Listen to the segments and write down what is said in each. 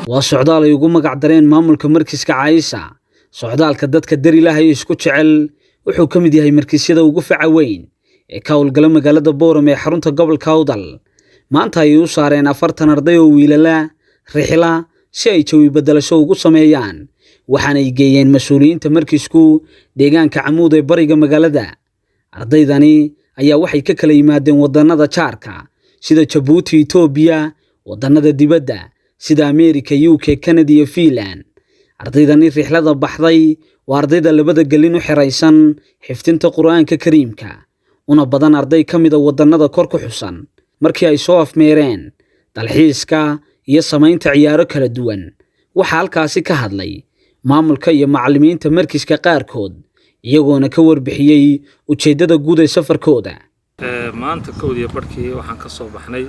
waa socdaal ay ugu magac dareen maamulka markiiska Caaisha. socdaalka dadka dar Ilaahay isku jecel wuxuu ka mid yahay markiisyada ugu faca weyn ee ka howlgala magaalada Boorame ee xarunta gobolka Awdal. maanta ay u saareen 40 arday oo wiilala rixla si ay jawi bedelasho ugu sameeyaan, waxaana ay geeyeen mas'uuliyiinta markiisku deegaanka Camuud ee bariga magaalada. ardaydani ayaa waxay ka kala yimaadeen wadanada jaarka sida Djibouti, Ethiopia, wadanada dibadda sida America, UK, Canada iyo Finland. ardaydani rixlada baxday waa ardayda labada galin u xiraysan xifdinta Qur'aanka Kariimka, una badan arday ka mid ah wadanada kor ku xusan. markii ay soo afmeereen dalxiiska iyo samaynta ciyaaro kala duwan, waxa halkaasi ka hadlay maamulka iyo macallimiinta markiiska qaarkood, iyagoona ka warbixiyay ujeedada guud ee safarkooda. maanta koodiya barkii waxaan ka soo baxnay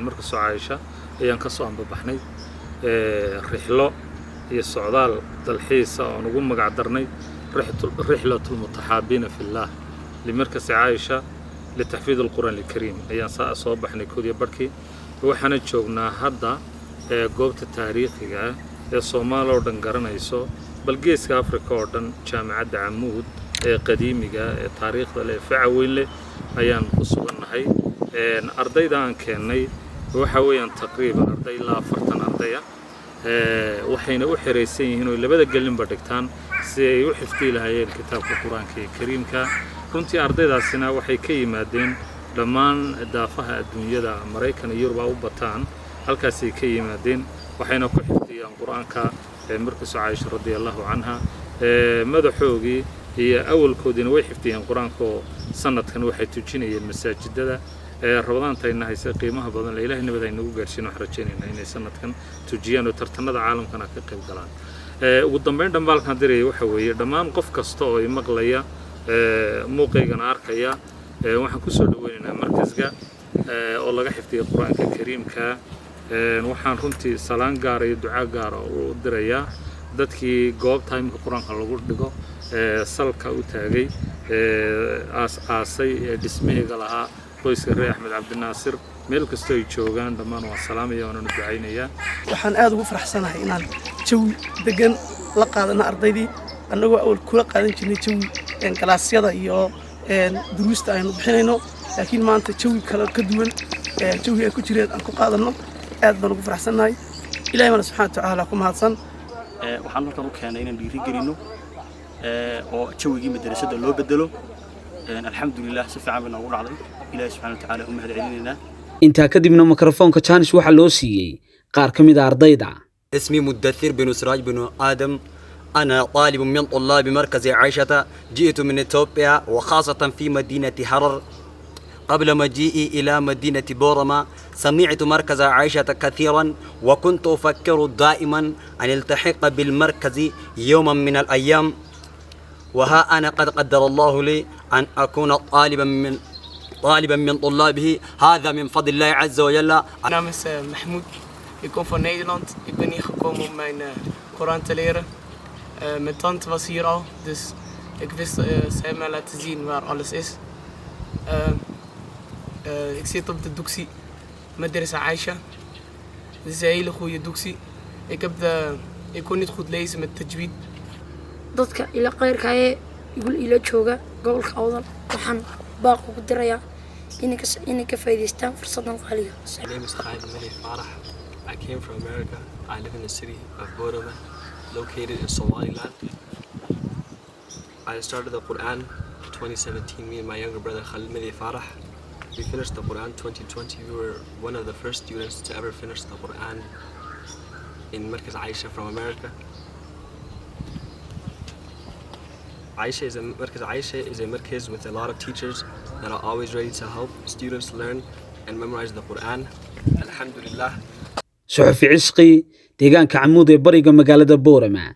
marka soo Caaisha ayaan ka soo ambabaxnay rixlo iyo socdaal dalxiis oo ugu magac darnay rixlatul mutahaabina fillah limarkas Caaisha لتحفيظ القرآن الكريم ayaan soo baxnay koodiya barkii. waxaana joognaa hadda goobta taariikhiga ee Soomaaliya oo dhan garanayso bal geeska Afrika oo dhan jaamacadda Camuud ee qadiimiga ee taariikhda leh faca weyn leh ayaan ku suganahay. ardayda aan keenay waxa weeyaan taqriiban arday ilaa 40 arday ah, waxayna u xireysan yihiin oo labada galinba dhigtaan si ay u xifdii lahaayeen kitaabka Qur'aanka Kariimka. runtii ardaydaasina waxay ka yimaadeen dhammaan daafaha adduunyada Mareykan iyo Yurub u bataan, halkaas ay ka yimaadeen waxayna ku xifdiyaan Qur'aanka markiis Caaisha radiyallahu anha. madaxoogii iyo awalkoodina way xifdiyeen Qur'aanka oo sanadkan waxay tujinayeen masaajidada. rabadaanta ay nahay qiimaha badan la Ilaahay nabad ay nagu gaarsiin wax rajaynayna inay sanadkan tujiyaan oo tartanada caalamkana ka qayb galaan. ugu dambeyn dhambalkan diray waxa weeye dhammaan qof kasta oo ay maqlaya muuqeygana arkaya waxaan ku soo dhaweynaynaa markaska oo laga xifdiyo Qur'aanka Kariimka. waxaan runtii salaan gaar iyo ducaa gaar u dirayaa dadkii goobta imka Qur'aanka lagu dhigo salka u taagay aasay dhismaheega lahaa qoyska Reer Axmed Cabdinaasir meel kasta ay joogaan dhammaan waa salaamaya oo ducaynaya. waxaan aad ugu faraxsanahay inaan jawi degan la qaadano ardaydii annagoo awal kula qaadan jirnay jawi galaasyada iyo duruusta aynu bixinayno, laakiin maanta jawi kale ka duwan jawi ay ku jireen aan ku qaadano. aad baan ugu faraxsanahay. Ilaahay subhanahu wa ta'ala ku mahadsan. waxaan halkan u keenay inaan dhiiri gelino oo jawigii madrasada loo bedelo. alxamdulillah si fiican baan ugu dhacday. Ilaahay subhanahu wa ta'ala u mahad celinayna. intaa kadibna mikrofoonka Janish waxa loo siiyay qaar ka mid ah ardayda. اسمي مدثر بن سراج بن آدم. أنا طالب من طلاب مركز عائشة. جئت من إثيوبيا وخاصة في مدينة حرر. قبل مجيئي إلى مدينة بورما سمعت مركز عائشة كثيرا وكنت أفكر دائما أن التحق بالمركز يوما من الأيام، وها أنا قد قدر الله لي أن أكون طالبا من طلابه. هذا من فضل الله عز وجل. أنا محمود. Ik kom van Nederland. Ik ben hier gekomen om mijn Koran te leren. Mijn tante was hier al, dus ik wist ze heeft mij laten zien waar alles is. Ik zit op de doeksie Madrasa Aisha. Dit is een hele goede doeksie. Ik kon niet goed lezen met tajweed. dadka ila qeyrkaaye igul ila jooga gobolka Awdal waxaan baaq ugu dirayaa inay ka faa'iideystaan fursadan qaaliga. I came from America. I live in the city of Boroma, located in Somaliland. I started the Quran 2017, me and my younger brother Khalid Mehdi Farah. We finished the Quran 2020. We were one of the first students to ever finish the Quran in Markaz Aisha from America. Markaz Aisha is a markaz with a lot of teachers that are always ready to help students learn and memorize the Quran. Alhamdulillah. Suxufi Cisqi, deegaanka Camuud ee bariga magaalada Boorama.